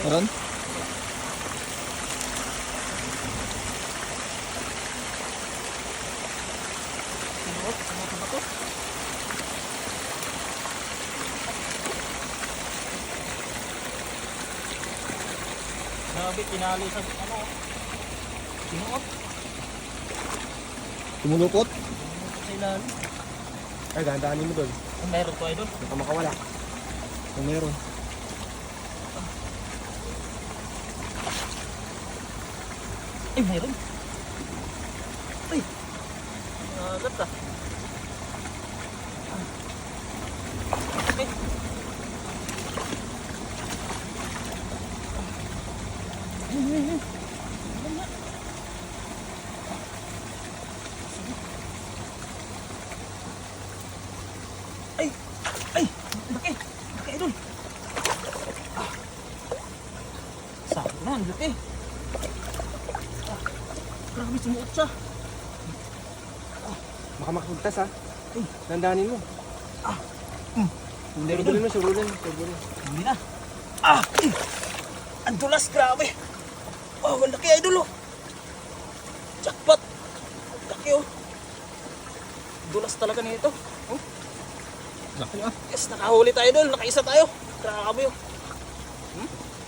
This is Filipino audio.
Meron? Grabe, tinali sa ano. Sinuot. Tumulupot? Sa ilalim. Ay, dahan-dahanin mo doon. Kung meron to idol. Baka makawala. Kung meron. Ay, meron. Ay. Alat ah. Ay. Ay, ay, laki, laki idol. Sakit na, ang laki. Grabe, sumuot siya. Baka makapagtas ha. Ay, dahan-dahanin mo. Hindi Turbulin mo, surulin. Turbulin. Hindi na. Ang dulas, grabe. Wow, ang laki idol oh. Jackpot. Ang laki oh. Dulas talaga nito. Oh. Laki ah. Yes, nakahuli tayo idol. Nakaisa tayo. Grabe oh.